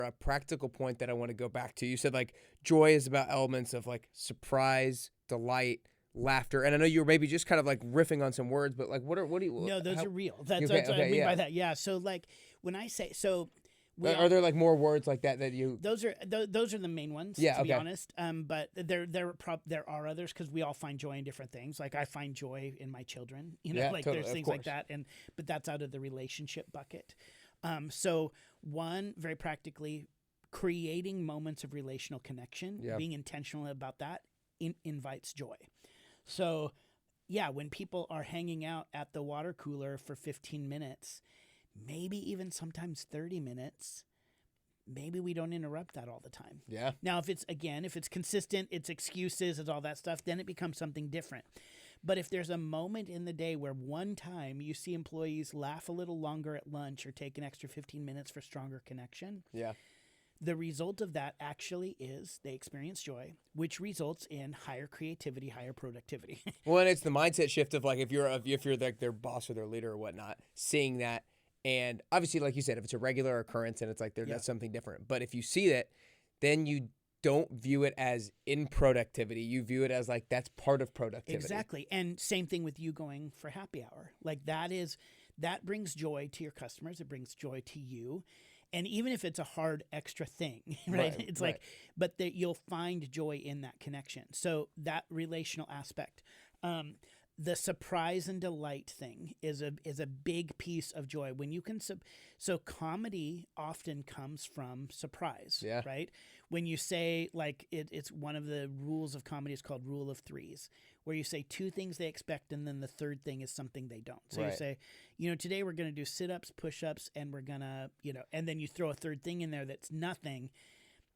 A practical point that I want to go back to. You said like joy is about elements of like surprise, delight, laughter, and I know you were maybe just kind of like riffing on some words, but like what do you? No, those how, are real. That's, okay, that's what I okay, mean yeah. by that. Yeah. So like when I say so, Are there like more words like that you? those are the main ones. Yeah, to be okay. honest. But there are others because we all find joy in different things. Like I find joy in my children. Yeah, like totally, there's of things like course. that. But that's out of the relationship bucket. So one, very practically, creating moments of relational connection, Yeah. being intentional about that, invites joy. So yeah, when people are hanging out at the water cooler for 15 minutes, maybe even sometimes 30 minutes, maybe we don't interrupt that all the time. Yeah. Now, if it's consistent, it's excuses, it's all that stuff, then it becomes something different. But if there's a moment in the day where one time you see employees laugh a little longer at lunch or take an extra 15 minutes for stronger connection, Yeah. the result of that actually is they experience joy, which results in higher creativity, higher productivity. Well, and it's the mindset shift of like if you're like their boss or their leader or whatnot, seeing that, and obviously, like you said, if it's a regular occurrence and it's like that's something different. But if you see it, then you don't view it as in productivity. You view it as like that's part of productivity. Exactly. And same thing with you going for happy hour. Like that brings joy to your customers. It brings joy to you. And even if it's a hard extra thing, right? It's like, but you'll find joy in that connection. So that relational aspect, the surprise and delight thing is a big piece of joy. When you can, so comedy often comes from surprise, right? When you say like it's one of the rules of comedy is called rule of threes, where you say two things they expect and then the third thing is something they don't. So you say, today we're going to do sit-ups, push-ups, and we're going to, and then you throw a third thing in there that's nothing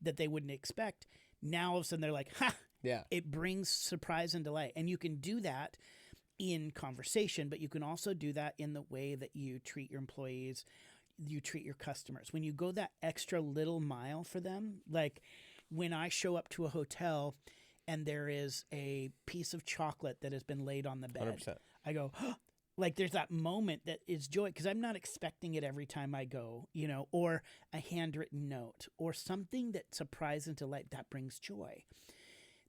that they wouldn't expect. Now all of a sudden they're like, ha! Yeah. It brings surprise and delight. And you can do that in conversation, but you can also do that in the way that you treat your employees, you treat your customers. When you go that extra little mile for them, like when I show up to a hotel and there is a piece of chocolate that has been laid on the bed, 100%. I go, like there's that moment that is joy because I'm not expecting it every time I go, or a handwritten note or something that surprise and delight that brings joy.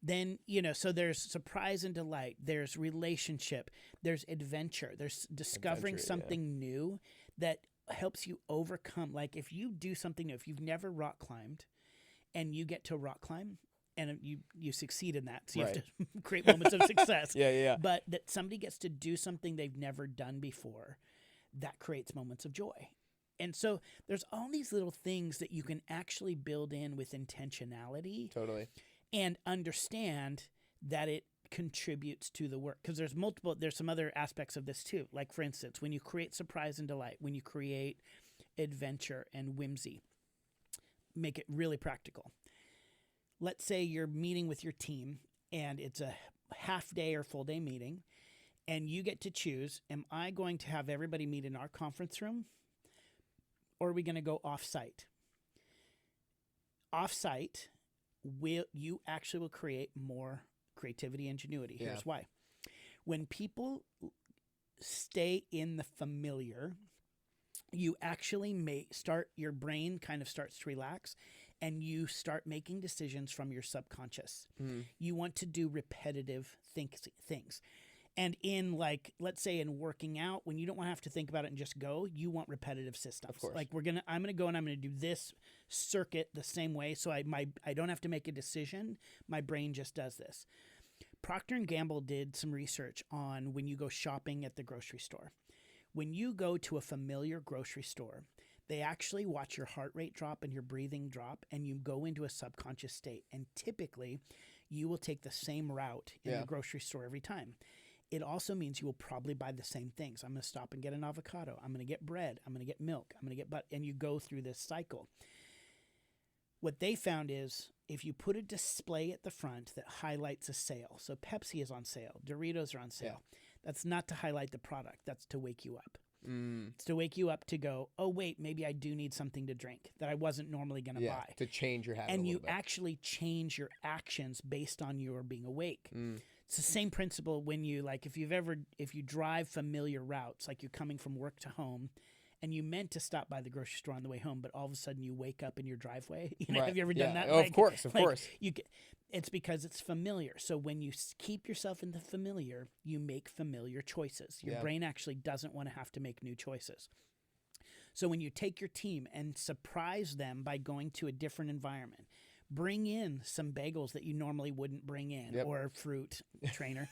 Then, so there's surprise and delight, there's relationship, there's adventure, there's discovering something new that helps you overcome. Like if you do something new, if you've never rock climbed and you get to rock climb and you succeed in that, so you have to create moments of success. But that somebody gets to do something they've never done before, that creates moments of joy. And so there's all these little things that you can actually build in with intentionality. Totally. And understand that it contributes to the work. Because there's some other aspects of this too. Like for instance, when you create surprise and delight, when you create adventure and whimsy, make it really practical. Let's say you're meeting with your team and it's a half day or full day meeting and you get to choose, am I going to have everybody meet in our conference room or are we going to go off-site? Off-site, you actually will create more creativity and ingenuity. Here's why. When people stay in the familiar, you actually your brain kind of starts to relax and you start making decisions from your subconscious. You want to do repetitive things. And in like, let's say in working out, when you don't want to have to think about it and just go, you want repetitive systems. Of course. Like I'm going to go and I'm going to do this circuit the same way. So I don't have to make a decision. My brain just does this. Procter & Gamble did some research on when you go shopping at the grocery store. When you go to a familiar grocery store, they actually watch your heart rate drop and your breathing drop and you go into a subconscious state. And typically you will take the same route in the grocery store every time. It also means you will probably buy the same things. I'm going to stop and get an avocado. I'm going to get bread. I'm going to get milk. I'm going to get butter. And you go through this cycle. What they found is if you put a display at the front that highlights a sale, so Pepsi is on sale, Doritos are on sale, that's not to highlight the product. That's to wake you up. It's to wake you up to go, oh, wait, maybe I do need something to drink that I wasn't normally going to buy. To change your habit and a you little bit. actually change your actions based on your being awake. It's the same principle when you if you drive familiar routes, like you're coming from work to home and you meant to stop by the grocery store on the way home, but all of a sudden you wake up in your driveway. Right. Have you ever done that? Oh, of course. It's because it's familiar. So when you keep yourself in the familiar, you make familiar choices. Your brain actually doesn't want to have to make new choices. So when you take your team and surprise them by going to a different environment, bring in some bagels that you normally wouldn't bring in, or fruit trainer.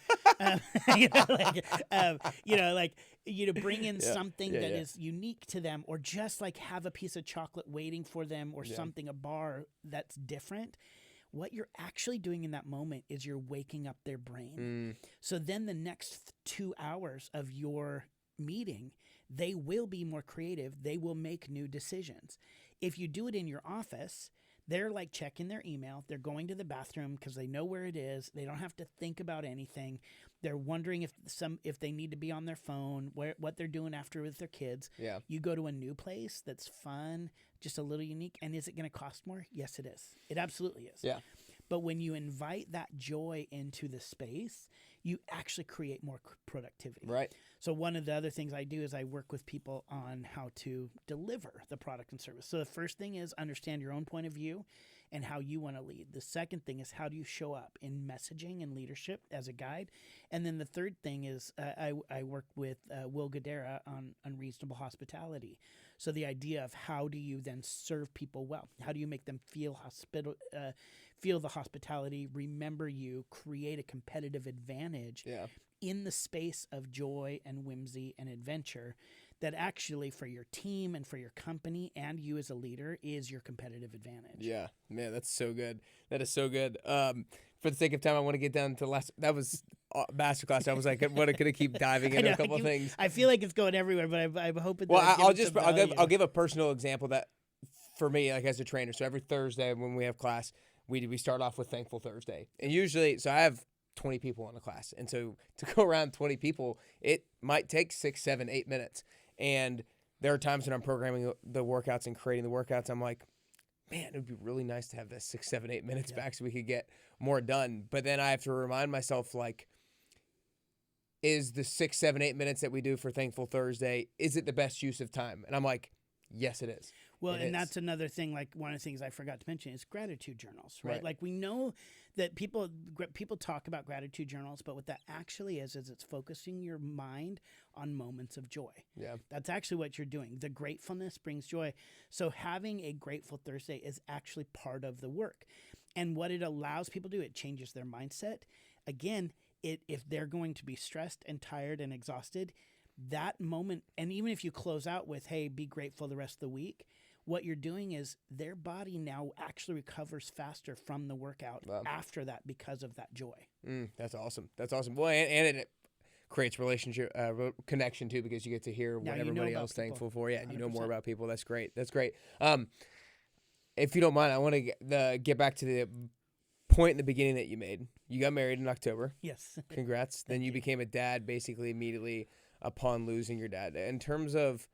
Bring in something that is unique to them, or just like have a piece of chocolate waiting for them, or something, a bar that's different. What you're actually doing in that moment is you're waking up their brain. So then the next 2 hours of your meeting, they will be more creative. They will make new decisions. If you do it in your office, they're like checking their email. They're going to the bathroom because they know where it is. They don't have to think about anything. They're wondering if they need to be on their phone, what they're doing after with their kids. Yeah. You go to a new place that's fun, just a little unique. And is it going to cost more? Yes, it is. It absolutely is. Yeah. But when you invite that joy into the space, you actually create more productivity. Right. So one of the other things I do is I work with people on how to deliver the product and service. So the first thing is understand your own point of view and how you want to lead. The second thing is how do you show up in messaging and leadership as a guide. And then the third thing is I work with Will Guidara on unreasonable hospitality. So the idea of how do you then serve people well? How do you make them feel feel the hospitality, remember you, create a competitive advantage in the space of joy and whimsy and adventure that actually for your team and for your company and you as a leader is your competitive advantage. Yeah, man, that's so good. That is so good. For the sake of time, I want to get down to that was masterclass. I was like, I'm going to keep diving into a couple of things. I feel like it's going everywhere, but I'm hoping. Well, I'll give a personal example that for me, like as a trainer. So every Thursday when we have class, we start off with Thankful Thursday, and usually, so I have 20 people in a class, and so to go around 20 people, it might take 6, 7, 8 minutes. And there are times when I'm programming the workouts and creating the workouts, I'm like, man, it would be really nice to have this 6, 7, 8 minutes back so we could get more done. But then I have to remind myself, like, is the 6, 7, 8 minutes that we do for Thankful Thursday, is it the best use of time? And I'm like, yes, it is. Well, that's another thing, like one of the things I forgot to mention is gratitude journals, right? Like we know that people talk about gratitude journals, but what that actually is it's focusing your mind on moments of joy. Yeah. That's actually what you're doing. The gratefulness brings joy. So having a Grateful Thursday is actually part of the work. And what it allows people to do, it changes their mindset. Again, if they're going to be stressed and tired and exhausted, that moment, and even if you close out with, hey, be grateful the rest of the week, what you're doing is their body now actually recovers faster from the workout after that because of that joy. That's awesome. That's awesome. Well, and it creates relationship connection too, because you get to hear what everybody else is thankful for. Yeah, and 100%. You know more about people. That's great. That's great. If you don't mind, I want to get back to the point in the beginning that you made. You got married in October. Yes. Congrats. Then you became a dad basically immediately upon losing your dad. In terms of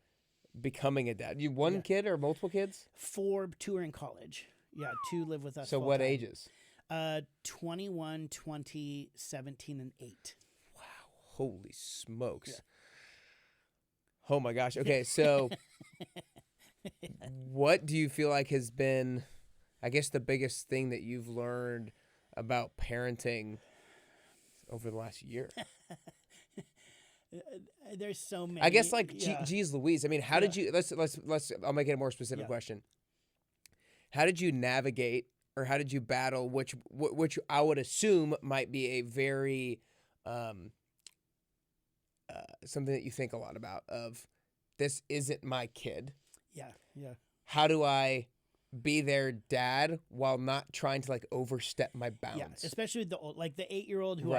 becoming a dad, you one kid or multiple kids? 4, 2 are in college. Yeah, 2 live with us. So what ages? 21, 20, 17, and 8. Wow, holy smokes! Yeah. Oh my gosh. Okay, so what do you feel like has been, I guess, the biggest thing that you've learned about parenting over the last year? There's so many. I guess geez Louise. I mean, how did you? Let's. I'll make it a more specific question. How did you navigate, or how did you battle? Which I would assume might be a very, something that you think a lot about. Of this isn't my kid. Yeah. How do I be their dad while not trying to like overstep my bounds? Yeah, especially with the 8-year-old who right. I've